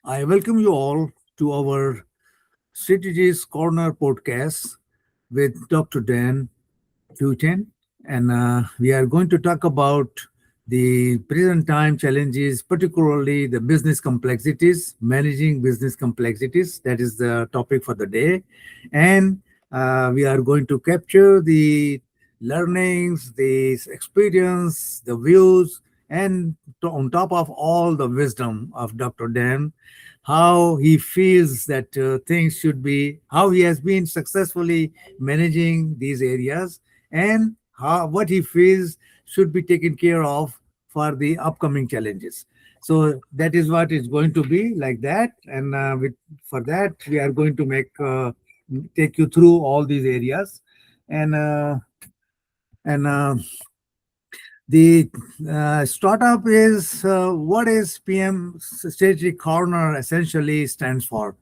I welcome you all to our Strategists Corner podcast with Dr. Dan Tuten, and we are going to talk about the present time challenges, particularly the business complexities, managing business complexities. That is the topic for the day. And we are going to capture the learnings, the experience, the views, and on top of all the wisdom of Dr. Dan, how he feels that things should be, how he has been successfully managing these areas, and what he feels should be taken care of for the upcoming challenges. So that is what is going to be like that, and for that we are going to take you through all these areas, and the startup is what is PM Strategic Corner essentially stands for.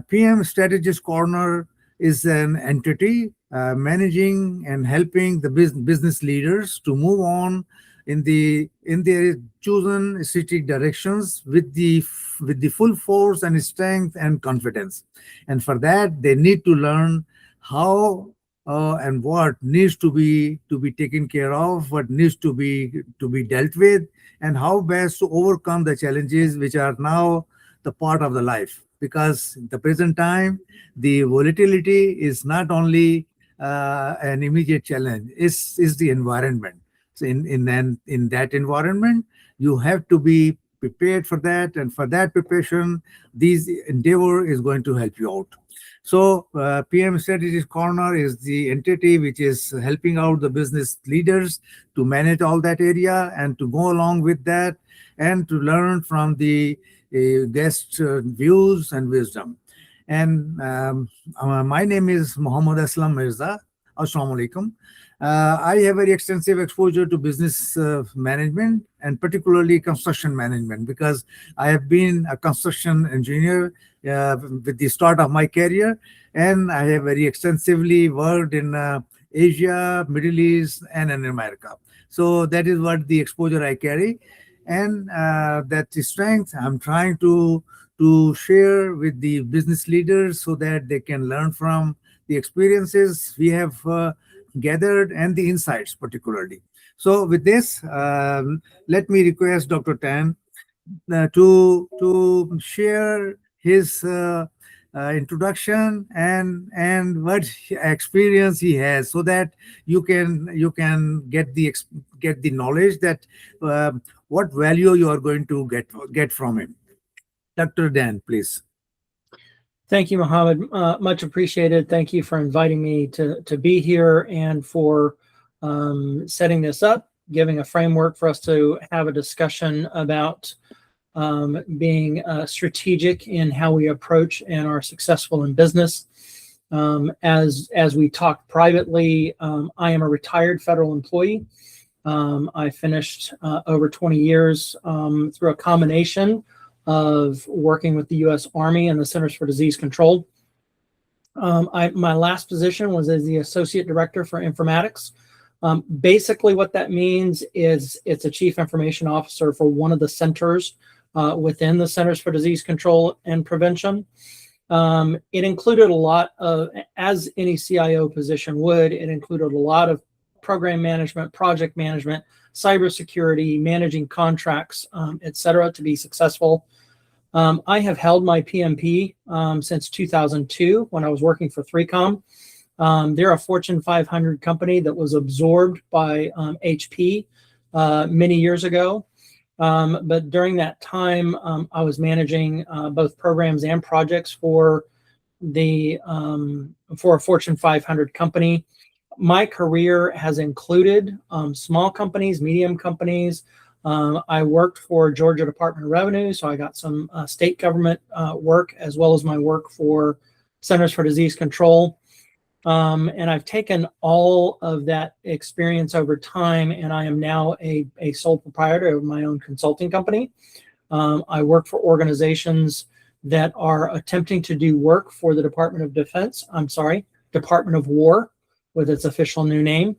PM Strategist Corner is an entity managing and helping the business leaders to move on in their chosen strategic directions with the full force and strength and confidence. And for that, they need to learn how and what needs to be taken care of, what needs to be dealt with, and how best to overcome the challenges which are now the part of the life. Because in the present time, the volatility is not only an immediate challenge, is the environment. So in that environment, you have to be prepared for that, and for that preparation, this endeavor is going to help you out. So PM Strategist Corner is the entity which is helping out the business leaders to manage all that area and to go along with that and to learn from the guest views and wisdom. And my name is Muhammad Aslam Mirza. Assalamu alaikum. I have very extensive exposure to business management and particularly construction management because I have been a construction engineer with the start of my career, and I have very extensively worked in Asia, Middle East, and in America. So that is what the exposure I carry, and that strength I'm trying to share with the business leaders so that they can learn from the experiences we have gathered and the insights particularly. So with this, let me request Dr. Tan to share his introduction and what experience he has, so that you can get the knowledge that what value you are going to get from him. Dr. Dan, please. Thank you, Mohammed. Much appreciated. Thank you for inviting me to be here and for setting this up, giving a framework for us to have a discussion about being strategic in how we approach and are successful in business. As we talked privately, I am a retired federal employee. I finished over 20 years through a combination of working with the U.S. Army and the Centers for Disease Control. My last position was as the Associate Director for Informatics. Basically what that means is it's a Chief Information Officer for one of the centers within the Centers for Disease Control and Prevention. It included a lot of, as any CIO position would, it included a lot of program management, project management, cybersecurity, managing contracts, et cetera, to be successful. I have held my PMP since 2002 when I was working for 3Com. They're a Fortune 500 company that was absorbed by HP many years ago. But during that time, I was managing both programs and projects for a Fortune 500 company. My career has included small companies, medium companies. I worked for Georgia Department of Revenue, so I got some state government work as well as my work for Centers for Disease Control. And I've taken all of that experience over time, and I am now a sole proprietor of my own consulting company. I work for organizations that are attempting to do work for the Department of War, with its official new name.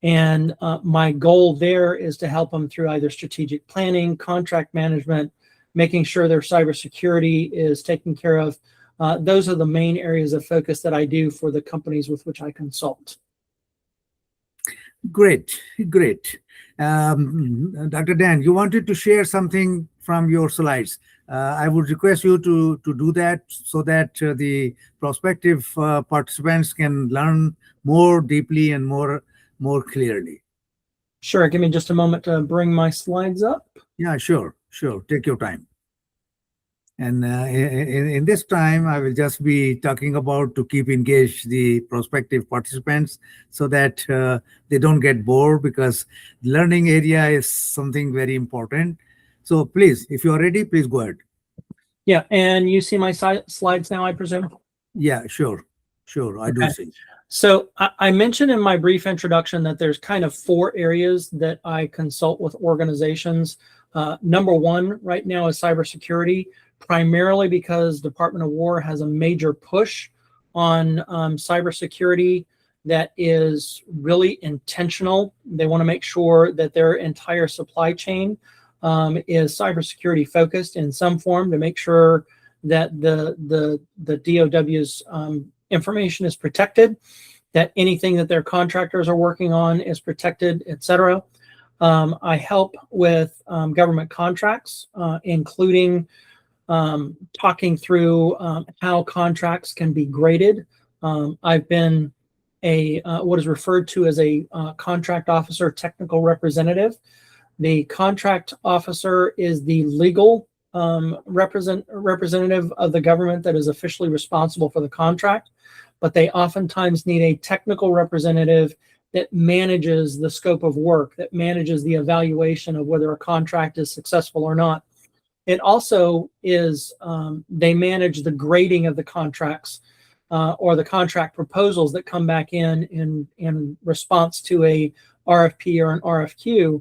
And my goal there is to help them through either strategic planning, contract management, making sure their cybersecurity is taken care of. Those are the main areas of focus that I do for the companies with which I consult. Great, great. Dr. Dan, you wanted to share something from your slides. I would request you to do that so that the prospective participants can learn more deeply and more clearly. Sure. Give me just a moment to bring my slides up. Yeah, sure. Take your time. And in this time, I will just be talking about to keep engaged the prospective participants so that they don't get bored, because learning area is something very important. So please, if you are ready, please go ahead. Yeah, and you see my slides now, I presume? Yeah, sure. I do see. So I mentioned in my brief introduction that there's kind of 4 areas that I consult with organizations. Number 1 right now is cybersecurity, primarily because Department of War has a major push on cybersecurity that is really intentional. They want to make sure that their entire supply chain is cybersecurity focused in some form to make sure that the DOW's information is protected, that anything that their contractors are working on is protected, etc. I help with government contracts, including talking through how contracts can be graded. I've been what is referred to as a contract officer technical representative. The contract officer is the legal representative of the government that is officially responsible for the contract, but they oftentimes need a technical representative that manages the scope of work, that manages the evaluation of whether a contract is successful or not. It also is, they manage the grading of the contracts or the contract proposals that come back in response to a RFP or an RFQ.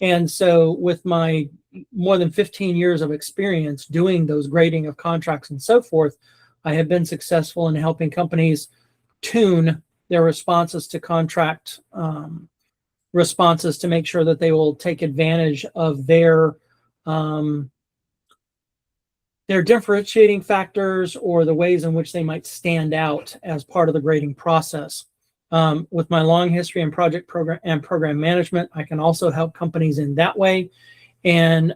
And so with my more than 15 years of experience doing those grading of contracts and so forth, I have been successful in helping companies tune their responses to contract responses to make sure that they will take advantage of their differentiating factors or the ways in which they might stand out as part of the grading process. With my long history in program management, I can also help companies in that way. And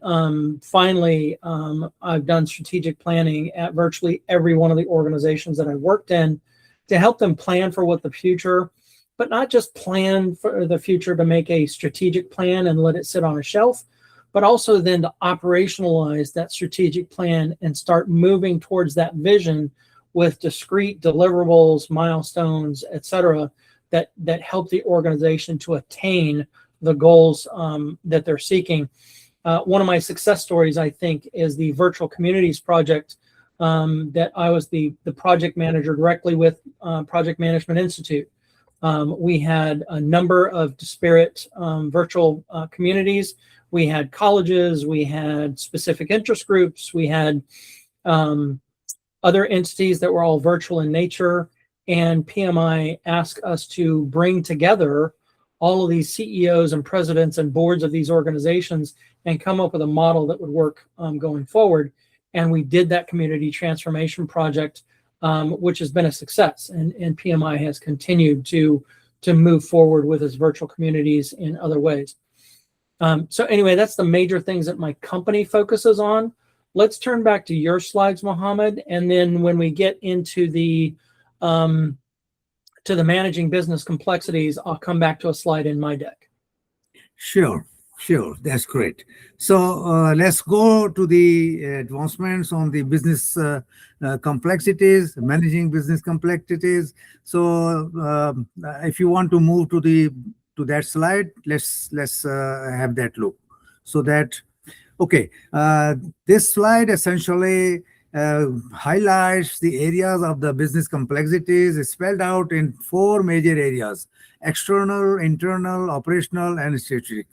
finally, I've done strategic planning at virtually every one of the organizations that I've worked in to help them plan for what the future, but not just plan for the future to make a strategic plan and let it sit on a shelf, but also then to operationalize that strategic plan and start moving towards that vision with discrete deliverables, milestones, etc., that help the organization to attain the goals that they're seeking. One of my success stories, I think, is the Virtual Communities project that I was the project manager directly with Project Management Institute. We had a number of disparate virtual communities. We had colleges, we had specific interest groups, we had other entities that were all virtual in nature. And PMI asked us to bring together all of these CEOs and presidents and boards of these organizations and come up with a model that would work going forward. And we did that community transformation project, which has been a success. And PMI has continued to move forward with its virtual communities in other ways. So anyway, that's the major things that my company focuses on. Let's turn back to your slides, Mohammed. And then when we get into the managing business complexities, I'll come back to a slide in my deck. Sure. That's great. So let's go to the advancements on the business complexities, managing business complexities. So if you want to move to that slide, let's have that look. So that, okay, this slide essentially highlights the areas of the business complexities spelled out in 4 major areas: external, internal, operational, and strategic.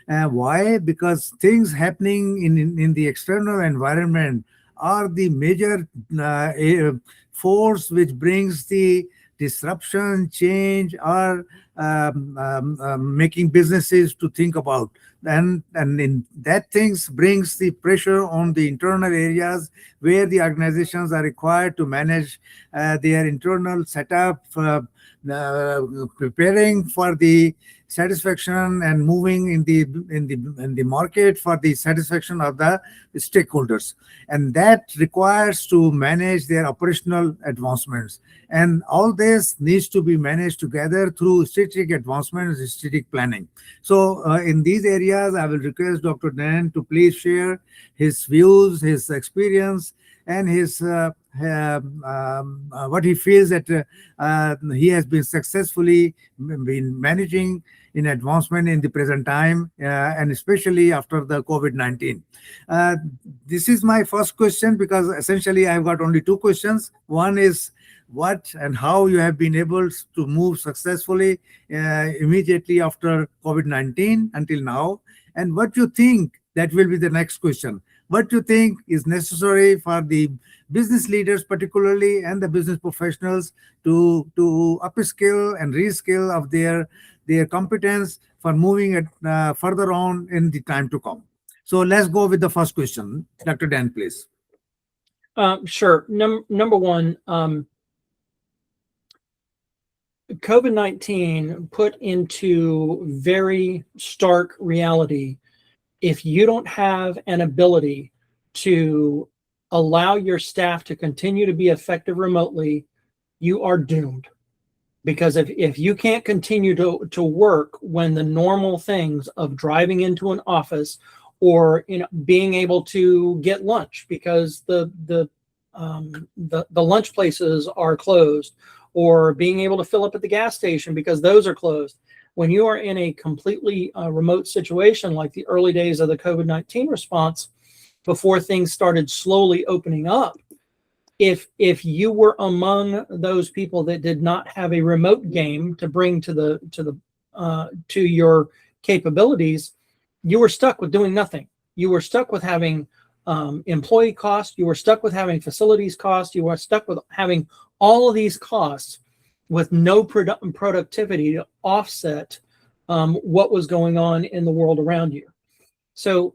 Why? Because things happening in the external environment are the major force which brings the disruption, change, or making businesses to think about. And in that things brings the pressure on the internal areas where the organizations are required to manage their internal setup, preparing for the satisfaction and moving in the market for the satisfaction of the stakeholders, and that requires to manage their operational advancements, and all this needs to be managed together through strategic advancements, strategic planning. So in these areas I will request Dr. Dan to please share his views, his experience, and his what he feels that he has been successfully been managing in advancement in the present time, and especially after the COVID-19. This is my first question, because essentially I've got only two questions. One is what and how you have been able to move successfully immediately after COVID-19 until now, and what you think that will be the next question. What you think is necessary for the business leaders particularly and the business professionals to upskill and reskill of their competence for moving it further on in the time to come. So let's go with the first question. Dr. Dan, please. Sure. Number one, COVID-19 put into very stark reality, if you don't have an ability to allow your staff to continue to be effective remotely, you are doomed. Because if you can't continue to work when the normal things of driving into an office, or being able to get lunch because the lunch places are closed, or being able to fill up at the gas station because those are closed, when you are in a completely remote situation like the early days of the COVID-19 response, before things started slowly opening up, if you were among those people that did not have a remote game to bring to your capabilities, you were stuck with doing nothing. You were stuck with having employee costs. You were stuck with having facilities costs. You were stuck with having all of these costs with no productivity to offset what was going on in the world around you. So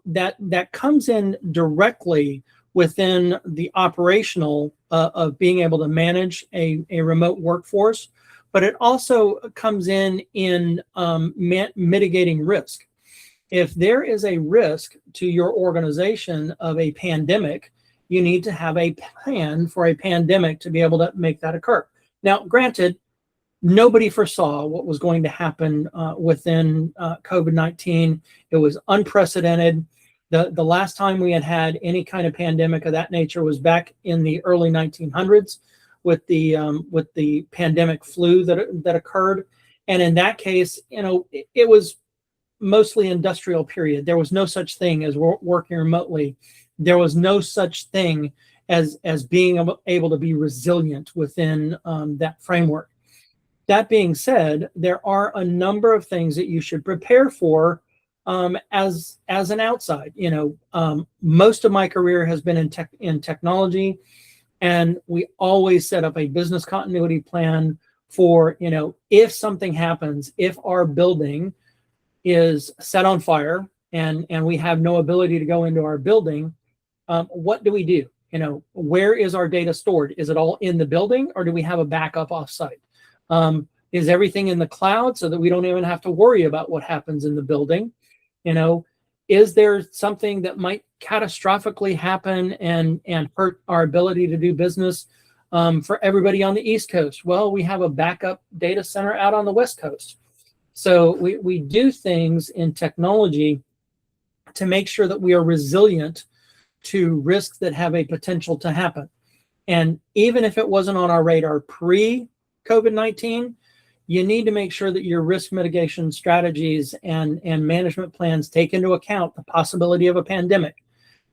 that comes in directly within the operational of being able to manage a remote workforce, but it also comes in mitigating risk. If there is a risk to your organization of a pandemic, you need to have a plan for a pandemic to be able to make that occur. Now, granted, nobody foresaw what was going to happen within COVID-19. It was unprecedented. The last time we had any kind of pandemic of that nature was back in the early 1900s with the pandemic flu that occurred. And in that case, it was mostly industrial period. There was no such thing as working remotely. There was no such thing as being able to be resilient within that framework. That being said, there are a number of things that you should prepare for as an outside. Most of my career has been in technology, and we always set up a business continuity plan for, if something happens, if our building is set on fire and we have no ability to go into our building, what do we do? Where is our data stored? Is it all in the building, or do we have a backup offsite? Is everything in the cloud so that we don't even have to worry about what happens in the building? Is there something that might catastrophically happen and hurt our ability to do business for everybody on the East Coast? Well, we have a backup data center out on the West Coast. So we do things in technology to make sure that we are resilient to risks that have a potential to happen. And even if it wasn't on our radar pre-COVID-19, you need to make sure that your risk mitigation strategies and management plans take into account the possibility of a pandemic.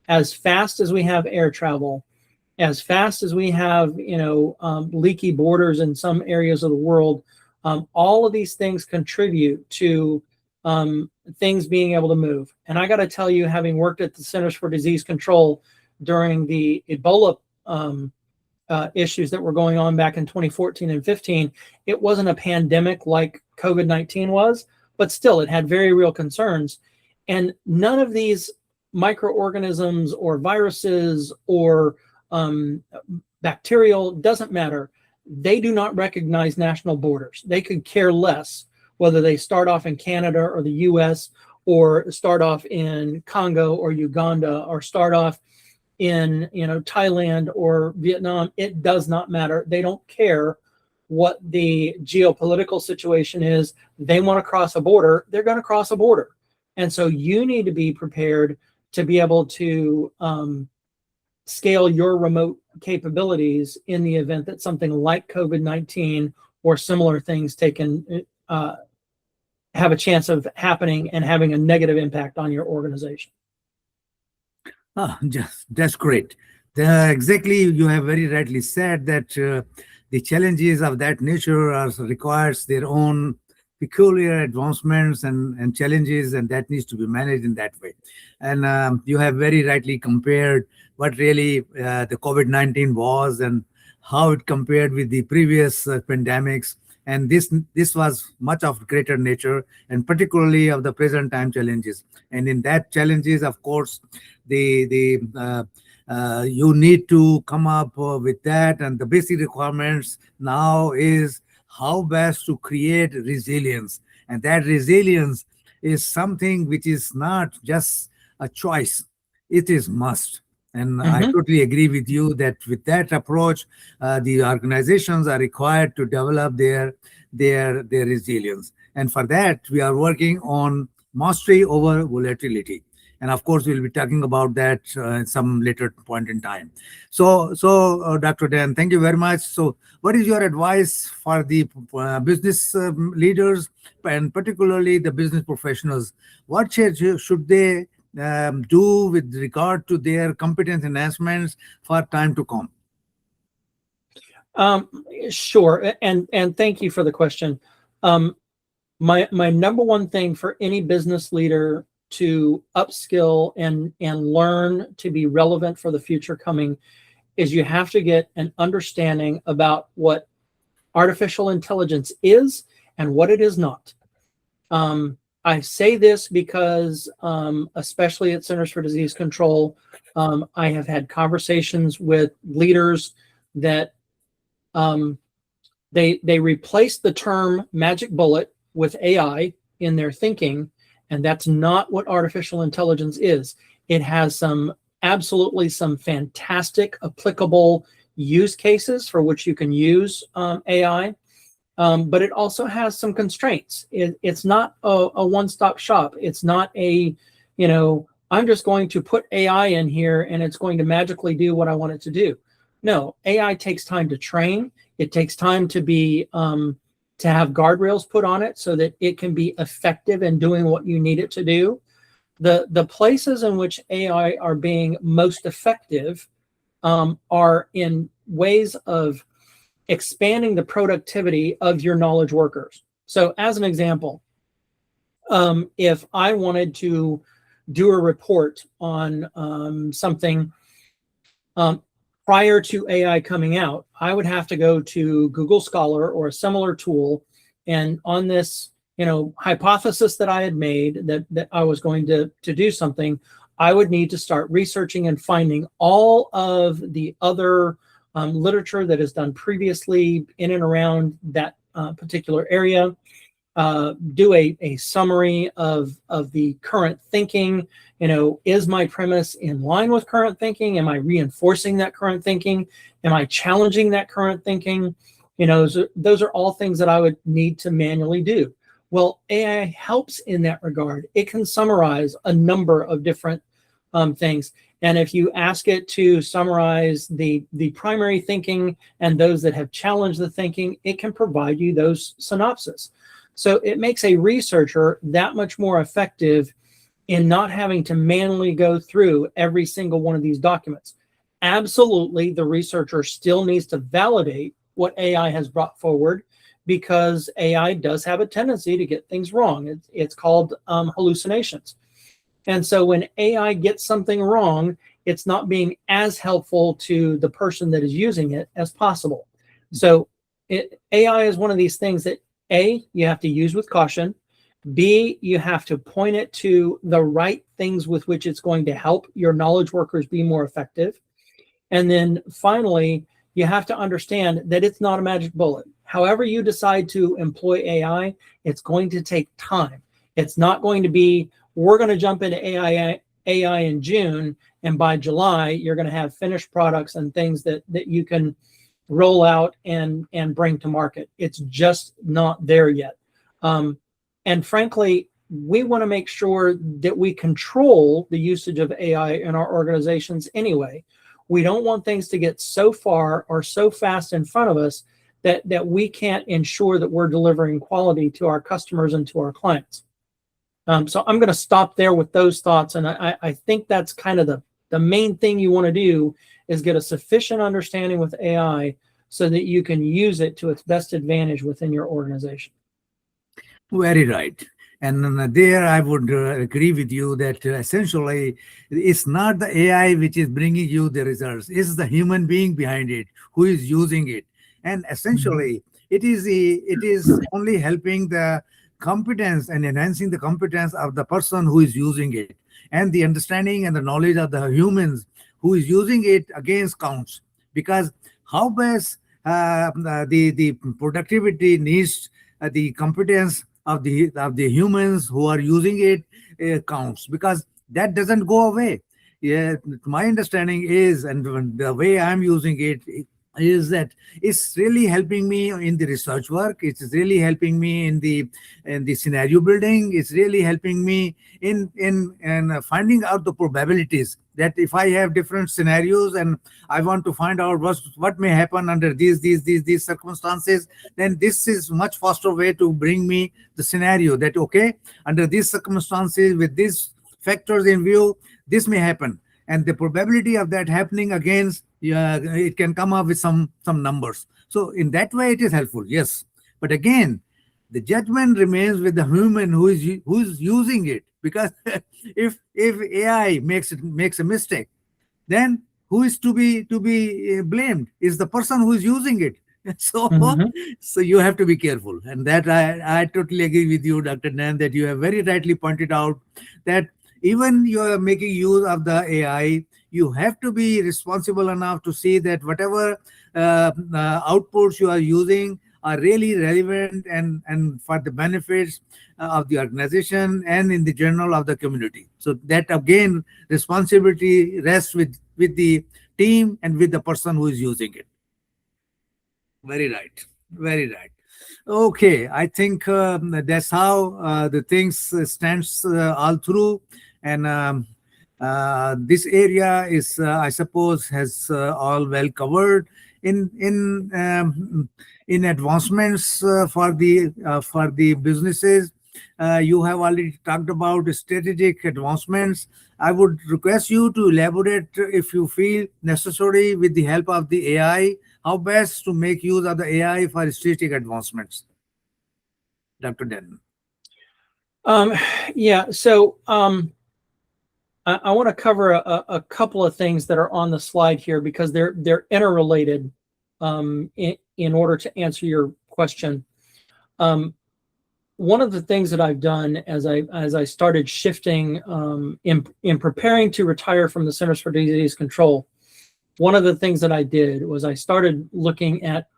As fast as we have air travel, as fast as we have leaky borders in some areas of the world, all of these things contribute to things being able to move. And I got to tell you, having worked at the Centers for Disease Control during the Ebola issues that were going on back in 2014 and 15. It wasn't a pandemic like COVID-19 was, but still it had very real concerns. And none of these microorganisms or viruses or bacterial, doesn't matter. They do not recognize national borders. They could care less whether they start off in Canada or the US or start off in Congo or Uganda or start off in Thailand or Vietnam. It does not matter. They don't care what the geopolitical situation is. They want to cross a border, they're going to cross a border. And so you need to be prepared to be able to scale your remote capabilities in the event that something like COVID-19 or similar things have a chance of happening and having a negative impact on your organization. That's great. Exactly, you have very rightly said that the challenges of that nature requires their own peculiar advancements and challenges, and that needs to be managed in that way. And you have very rightly compared what really the COVID-19 was and how it compared with the previous pandemics. And this was much of greater nature, and particularly of the present time challenges. And in that challenges, of course, you need to come up with that. And the basic requirements now is how best to create resilience. And that resilience is something which is not just a choice, it is must. And I totally agree with you that with that approach, the organizations are required to develop their resilience. And for that, we are working on mastery over volatility. And of course, we'll be talking about that at some later point in time. So Dr. Dan, thank you very much. So what is your advice for the business leaders and particularly the business professionals? What should they do with regard to their competence enhancements for time to come? Sure. And thank you for the question. My number one thing for any business leader to upskill and learn to be relevant for the future coming is you have to get an understanding about what artificial intelligence is and what it is not. I say this because, especially at Centers for Disease Control, I have had conversations with leaders that they replace the term magic bullet with AI in their thinking, and that's not what artificial intelligence is. It has absolutely some fantastic applicable use cases for which you can use AI. But it also has some constraints. It's not a one-stop shop. It's not I'm just going to put AI in here and it's going to magically do what I want it to do. No, AI takes time to train. It takes time to be to have guardrails put on it so that it can be effective in doing what you need it to do. The places in which AI are being most effective are in ways of expanding the productivity of your knowledge workers. So as an example, if I wanted to do a report on something prior to AI coming out, I would have to go to Google Scholar or a similar tool, and on this hypothesis that I had made that I was going to do something, I would need to start researching and finding all of the other literature that is done previously in and around that particular area, do a summary of the current thinking. Is my premise in line with current thinking? Am I reinforcing that current thinking? Am I challenging that current thinking? Those are all things that I would need to manually do. Well, AI helps in that regard. It can summarize a number of different things. And if you ask it to summarize the primary thinking and those that have challenged the thinking, it can provide you those synopses. So it makes a researcher that much more effective in not having to manually go through every single one of these documents. Absolutely, the researcher still needs to validate what AI has brought forward, because AI does have a tendency to get things wrong. It's called hallucinations. And so when AI gets something wrong, it's not being as helpful to the person that is using it as possible. So AI is one of these things that A, you have to use with caution. B, you have to point it to the right things with which it's going to help your knowledge workers be more effective. And then finally, you have to understand that it's not a magic bullet. However you decide to employ AI, it's going to take time. It's not going to be, we're going to jump into AI in June, and by July, you're going to have finished products and things that you can roll out and bring to market. It's just not there yet. And frankly, we want to make sure that we control the usage of AI in our organizations anyway. We don't want things to get so far or so fast in front of us that we can't ensure that we're delivering quality to our customers and to our clients. So I'm going to stop there with those thoughts. And I think that's kind of the main thing you want to do is get a sufficient understanding with AI so that you can use it to its best advantage within your organization. Very right. And there I would agree with you that essentially it's not the AI which is bringing you the results. It's the human being behind it who is using it. And essentially it is only helping the competence and enhancing the competence of the person who is using it. And the understanding and the knowledge of the humans who is using it against counts. Because how best the productivity needs the competence of the humans who are using it counts, because that doesn't go away. Yeah, my understanding is, and the way I'm using it is that it's really helping me in the research work. It's really helping me in the scenario building. It's really helping me in finding out the probabilities, that if I have different scenarios and I want to find out what may happen under these circumstances, then this is much faster way to bring me the scenario that, okay, under these circumstances with these factors in view, this may happen. And the probability of that happening against, it can come up with some numbers. So in that way, it is helpful, yes. But again, the judgment remains with the human who is using it. Because if AI makes a mistake, then who is to be blamed? Is the person who is using it. So so you have to be careful. And that I totally agree with you, Dr. Nan, that you have very rightly pointed out that even you are making use of the AI, you have to be responsible enough to see that whatever outputs you are using are really relevant and for the benefits of the organization and in the general of the community. So that again, responsibility rests with the team and with the person who is using it. Very right. Very right. Okay, I think that's how the things stands all through. And this area is, I suppose, has all well covered in advancements for the businesses. You have already talked about strategic advancements. I would request you to elaborate, if you feel necessary, with the help of the AI, how best to make use of the AI for strategic advancements. Dr. Denton. Yeah, so I want to cover a couple of things that are on the slide here because they're interrelated in order to answer your question. One of the things that I've done as I started shifting in preparing to retire from the Centers for Disease Control, one of the things that I did was I started looking at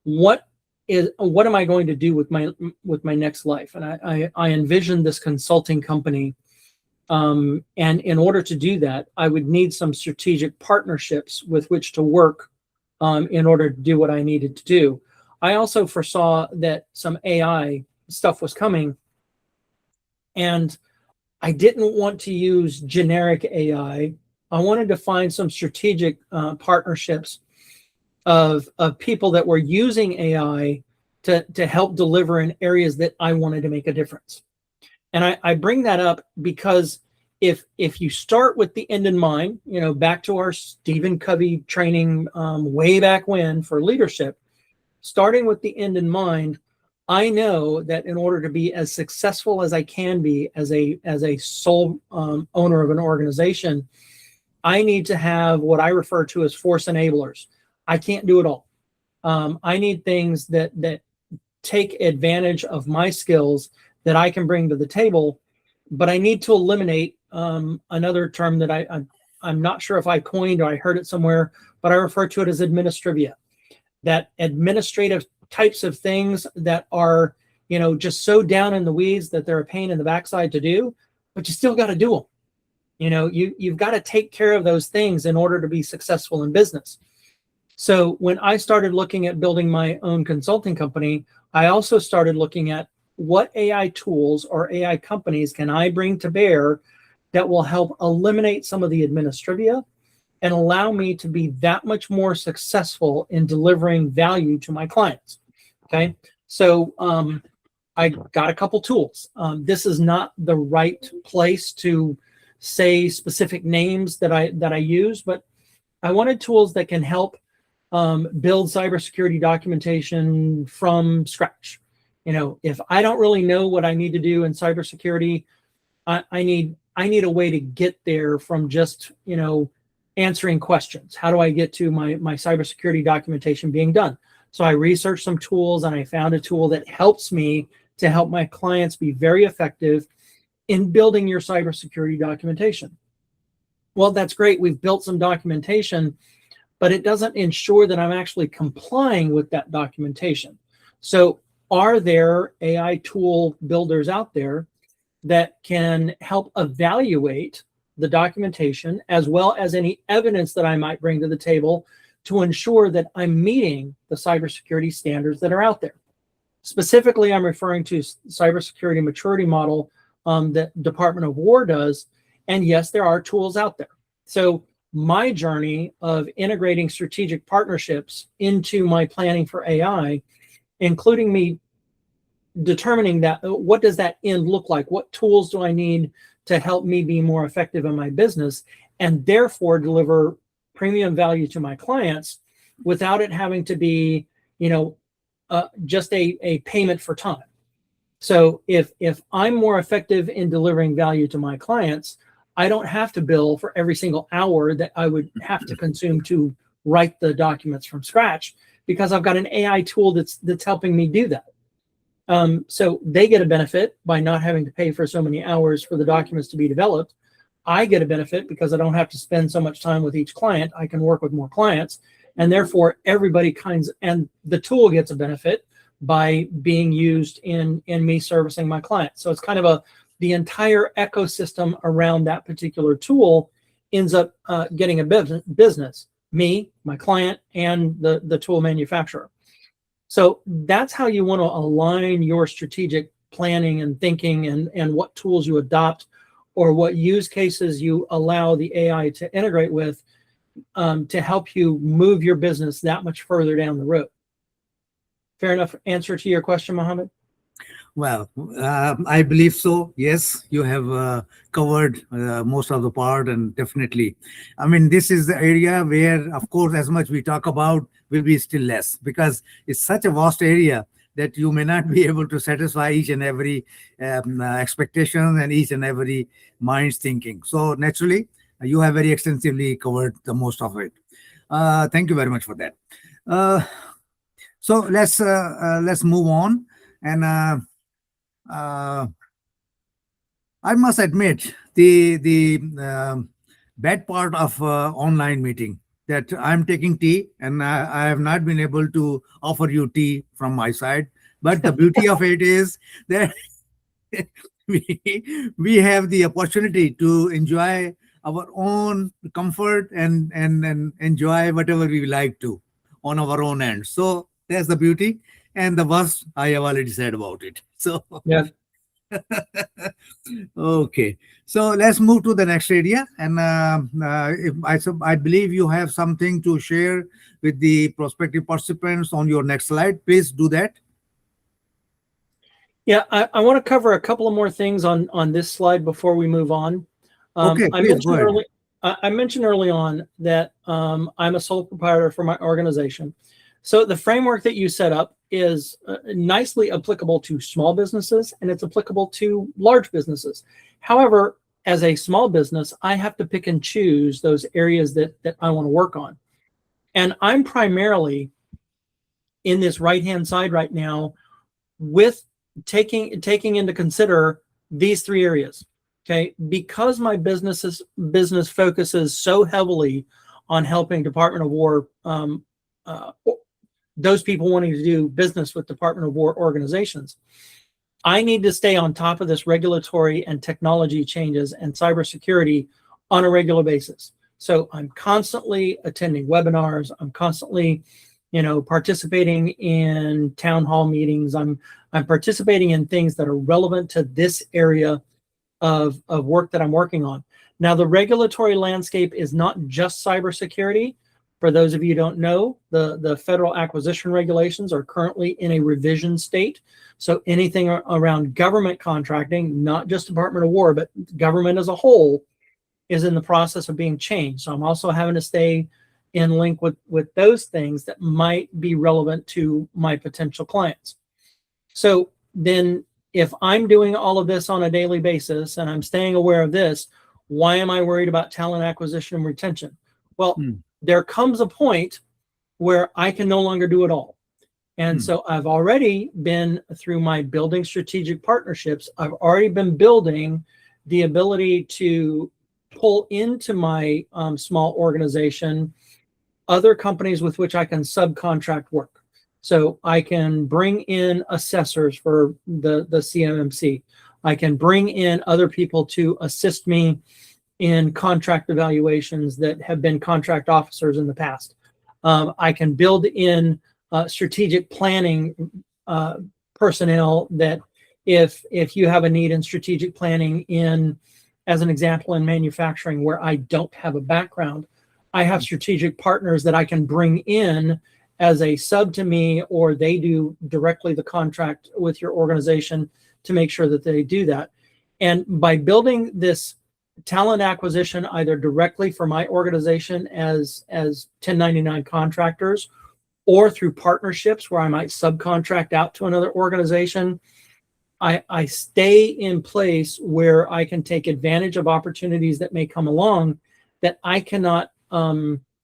what am I going to do with my next life, and I envisioned this consulting company. And in order to do that, I would need some strategic partnerships with which to work in order to do what I needed to do. I also foresaw that some AI stuff was coming, and I didn't want to use generic AI. I wanted to find some strategic partnerships of people that were using AI to help deliver in areas that I wanted to make a difference. And I bring that up because if you start with the end in mind, back to our Stephen Covey training way back when for leadership, starting with the end in mind, I know that in order to be as successful as I can be as a sole owner of an organization, I need to have what I refer to as force enablers. I can't do it all. I need things that take advantage of my skills that I can bring to the table, but I need to eliminate another term that I'm not sure if I coined or I heard it somewhere, but I refer to it as administrivia. That administrative types of things that are, just so down in the weeds that they're a pain in the backside to do, but you still got to do them. You've got to take care of those things in order to be successful in business. So when I started looking at building my own consulting company, I also started looking at what AI tools or AI companies can I bring to bear that will help eliminate some of the administrivia and allow me to be that much more successful in delivering value to my clients. Okay, so I got a couple tools. This is not the right place to say specific names that I use, but I wanted tools that can help build cybersecurity documentation from scratch. If I don't really know what I need to do in cybersecurity, I need a way to get there from just answering questions. How do I get to my cybersecurity documentation being done? So I researched some tools and I found a tool that helps me to help my clients be very effective in building your cybersecurity documentation. Well, that's great. We've built some documentation, but it doesn't ensure that I'm actually complying with that documentation. So are there AI tool builders out there that can help evaluate the documentation as well as any evidence that I might bring to the table to ensure that I'm meeting the cybersecurity standards that are out there? Specifically, I'm referring to cybersecurity maturity model that Department of War does. And yes, there are tools out there. So my journey of integrating strategic partnerships into my planning for AI, including me determining that what does that end look like? What tools do I need to help me be more effective in my business and therefore deliver premium value to my clients without it having to be, just a payment for time. So if I'm more effective in delivering value to my clients, I don't have to bill for every single hour that I would have to consume to write the documents from scratch, because I've got an AI tool that's helping me do that. So they get a benefit by not having to pay for so many hours for the documents to be developed. I get a benefit because I don't have to spend so much time with each client. I can work with more clients, and therefore everybody and the tool gets a benefit by being used in me servicing my clients. So it's kind of the entire ecosystem around that particular tool ends up getting a business, me, my client, and the tool manufacturer. So that's how you want to align your strategic planning and thinking and what tools you adopt or what use cases you allow the AI to integrate with to help you move your business that much further down the road. Fair enough answer to your question, Mohammed? Well, I believe so. Yes, you have covered most of the part, and definitely, I mean, this is the area where, of course, as much we talk about will be still less, because it's such a vast area that you may not be able to satisfy each and every expectation and each and every mind's thinking. So naturally, you have very extensively covered the most of it. Thank you very much for that. So let's move on. And I must admit the bad part of online meeting, that I'm taking tea and I have not been able to offer you tea from my side. But the beauty of it is that we have the opportunity to enjoy our own comfort and enjoy whatever we like to on our own end. So that's the beauty. And the worst I have already said about it. So yeah. Okay, so let's move to the next area. And I believe you have something to share with the prospective participants on your next slide. Please do that. Yeah, I want to cover a couple of more things on this slide before we move on. Okay, please go ahead. I mentioned early on that I'm a sole proprietor for my organization. So the framework that you set up is nicely applicable to small businesses, and it's applicable to large businesses. However, as a small business, I have to pick and choose those areas that I want to work on. And I'm primarily in this right-hand side right now with taking into consider these three areas. Okay, because my business focuses so heavily on helping Department of War, those people wanting to do business with Department of War organizations, I need to stay on top of this regulatory and technology changes and cybersecurity on a regular basis. So I'm constantly attending webinars. I'm constantly, participating in town hall meetings. I'm participating in things that are relevant to this area of work that I'm working on. Now, the regulatory landscape is not just cybersecurity. For those of you who don't know, the federal acquisition regulations are currently in a revision state. So anything around government contracting, not just Department of War, but government as a whole, is in the process of being changed. So I'm also having to stay in link with those things that might be relevant to my potential clients. So then if I'm doing all of this on a daily basis and I'm staying aware of this, why am I worried about talent acquisition and retention? Well, there comes a point where I can no longer do it all. And so I've already been through my building strategic partnerships. I've already been building the ability to pull into my small organization other companies with which I can subcontract work. So I can bring in assessors for the CMMC. I can bring in other people to assist me in contract evaluations that have been contract officers in the past. I can build in strategic planning personnel that if you have a need in strategic planning in, as an example, in manufacturing where I don't have a background, I have strategic partners that I can bring in as a sub to me, or they do directly the contract with your organization to make sure that they do that. And by building this talent acquisition either directly for my organization as 1099 contractors or through partnerships where I might subcontract out to another organization, I stay in place where I can take advantage of opportunities that may come along that I cannot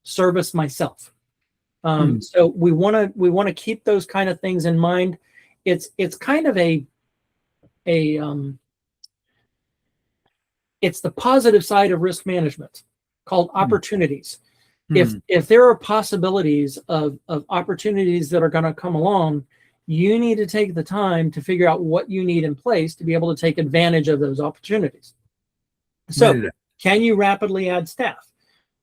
service myself. So we want to keep those kind of things in mind. It's kind of it's the positive side of risk management called opportunities. If there are possibilities of opportunities that are going to come along, you need to take the time to figure out what you need in place to be able to take advantage of those opportunities. So can you rapidly add staff?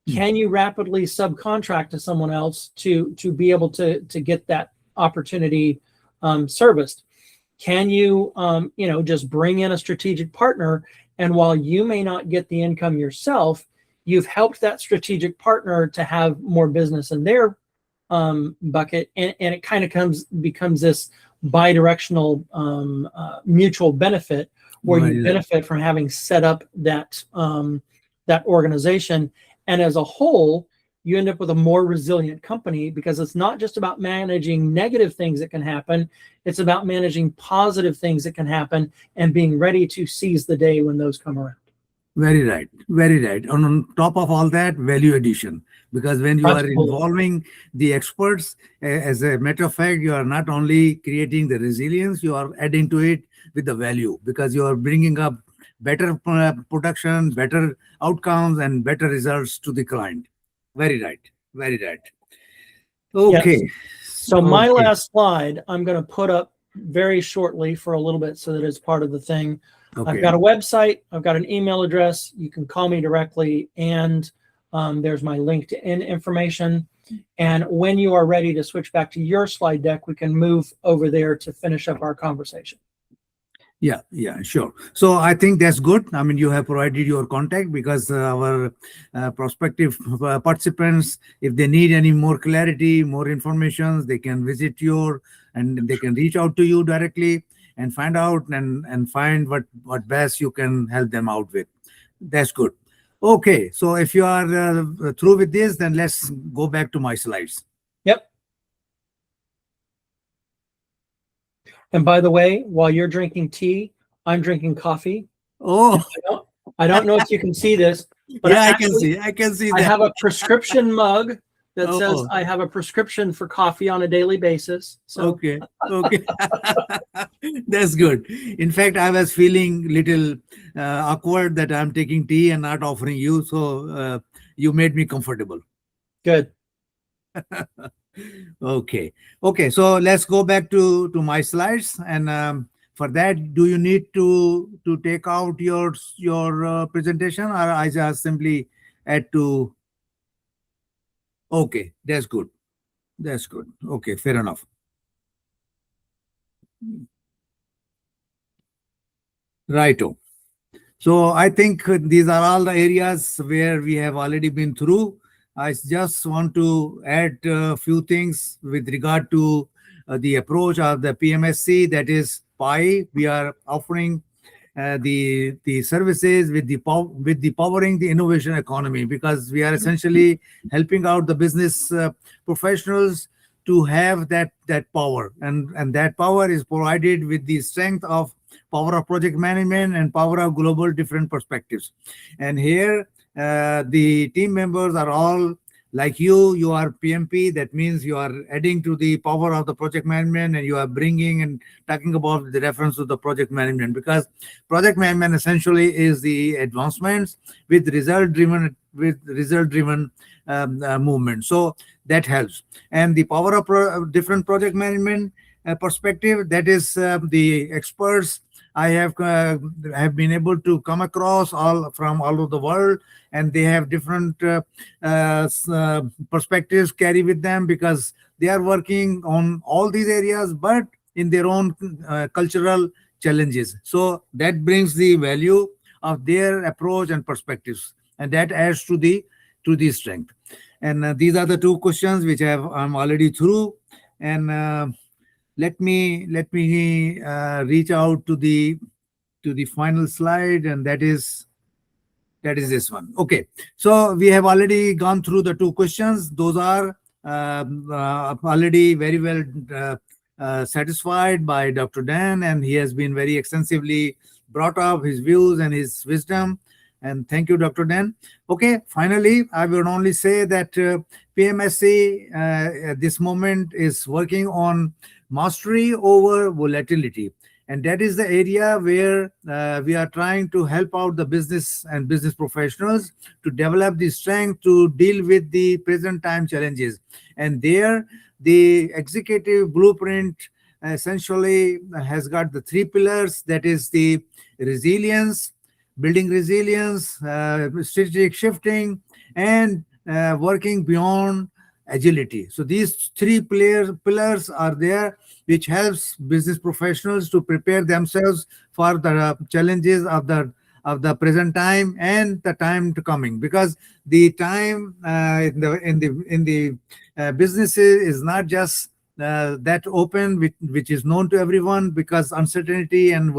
Can you rapidly subcontract to someone else to be able to get that opportunity serviced? Can you, just bring in a strategic partner, and while you may not get the income yourself, you've helped that strategic partner to have more business in their bucket, and it kind of becomes this bi-directional mutual benefit where you benefit from having set up that organization. And as a whole, you end up with a more resilient company because it's not just about managing negative things that can happen. It's about managing positive things that can happen and being ready to seize the day when those come around. Very right. Very right. And on top of all that, value addition. Because when you are involving the experts, as a matter of fact, you are not only creating the resilience, you are adding to it with the value, because you are bringing up better production, better outcomes, and better results to the client. Very right. Very right. Okay. Yes. So my last slide, I'm going to put up very shortly for a little bit so that it's part of the thing. Okay. I've got a website. I've got an email address. You can call me directly, and there's my LinkedIn information. And when you are ready to switch back to your slide deck, we can move over there to finish up our conversation. Yeah, sure. So I think that's good. I mean, you have provided your contact, because our prospective participants, if they need any more clarity, more information, they can visit and they can reach out to you directly and find out and find what best you can help them out with. That's good. Okay, so if you are through with this, then let's go back to my slides. Yep. And by the way, while you're drinking tea, I'm drinking coffee. Oh, I don't know if you can see this, but Yeah, actually, I can see I that. have a prescription mug that says Oh, I have a prescription for coffee on a daily basis. So okay. Okay. That's good. In fact, I was feeling little awkward that I'm taking tea and not offering you. So you made me comfortable. good. Okay. Okay. So let's go back to my slides. And for that, do you need to take out your presentation, or I just simply add to? Okay, that's good. That's good. Okay, fair enough. Righto. So I think these are all the areas where we have already been through. I just want to add a few things with regard to the approach of the PMSC, that is PI. We are offering the services with the powering the innovation economy, because we are essentially helping out the business professionals to have that power, and that power is provided with the strength of power of project management and power of global different perspectives. And here the team members are all like you are PMP. That means you are adding to the power of the project management, and you are bringing and talking about the reference to the project management, because project management essentially is the advancements with result driven movement. So that helps. And the power of different project management perspective, that is the experts I have been able to come across all from all over the world, and they have different perspectives carry with them, because they are working on all these areas, but in their own cultural challenges. So that brings the value of their approach and perspectives, and that adds to the strength. And these are the two questions which I'm already through. And let me reach out to the final slide, and that is this one. Okay, so we have already gone through the two questions. Those are already very well satisfied by Dr. Dan, and he has been very extensively brought up his views and his wisdom. And thank you, Dr. Dan. Okay, finally, I will only say that PMSC at this moment is working on mastery over volatility. And that is the area where we are trying to help out the business and business professionals to develop the strength to deal with the present time challenges. And there, the executive blueprint essentially has got the three pillars, that is the resilience, building resilience, strategic shifting, and working beyond agility. So these three pillars are there, which helps business professionals to prepare themselves for the challenges of the present time and the time to coming, because the time in the businesses is not just that open, which is known to everyone, because uncertainty and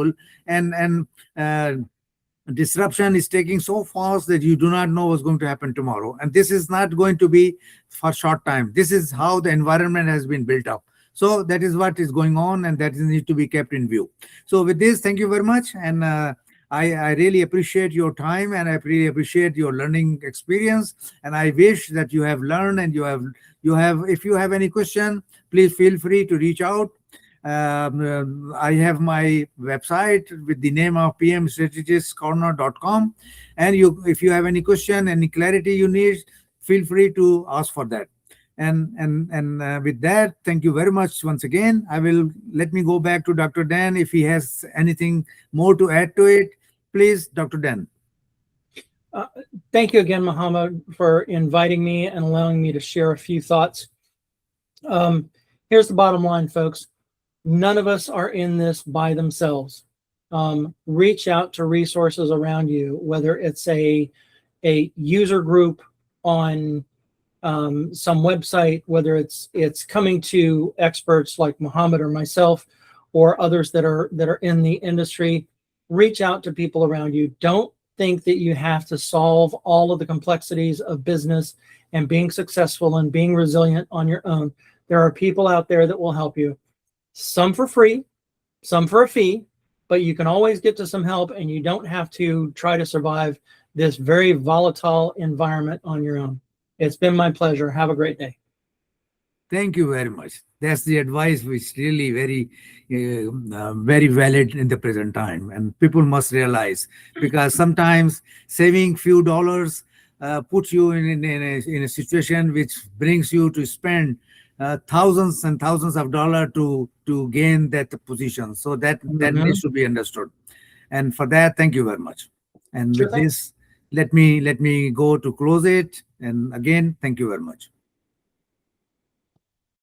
disruption is taking so fast that you do not know what's going to happen tomorrow. And this is not going to be for short time. This is how the environment has been built up. So that is what is going on, and that needs to be kept in view. So with this, thank you very much. And I really appreciate your time, and I really appreciate your learning experience. And I wish that you have learned, and if you have any question, please feel free to reach out. I have my website with the name of pmstrategistcorner.com, and if you have any question, any clarity you need, feel free to ask for that. And with that, thank you very much once again. Let me go back to Dr. Dan. If he has anything more to add to it, please, Dr. Dan. Thank you again, Muhammad, for inviting me and allowing me to share a few thoughts. Here's the bottom line, folks. None of us are in this by themselves. Reach out to resources around you, whether it's a user group on some website, whether it's coming to experts like Muhammad or myself, or others that are in the industry. Reach out to people around you. Don't think that you have to solve all of the complexities of business and being successful and being resilient on your own. There are people out there that will help you. Some for free, some for a fee, but you can always get to some help, and you don't have to try to survive this very volatile environment on your own. It's been my pleasure. Have a great day. Thank you very much. That's the advice which really very valid in the present time, and people must realize, because sometimes saving few dollars puts you in a situation which brings you to spend thousands and thousands of dollars to gain that position. So that needs to be understood. And for that, thank you very much. And Sure with thing. this, let me go to close it. And again, thank you very much.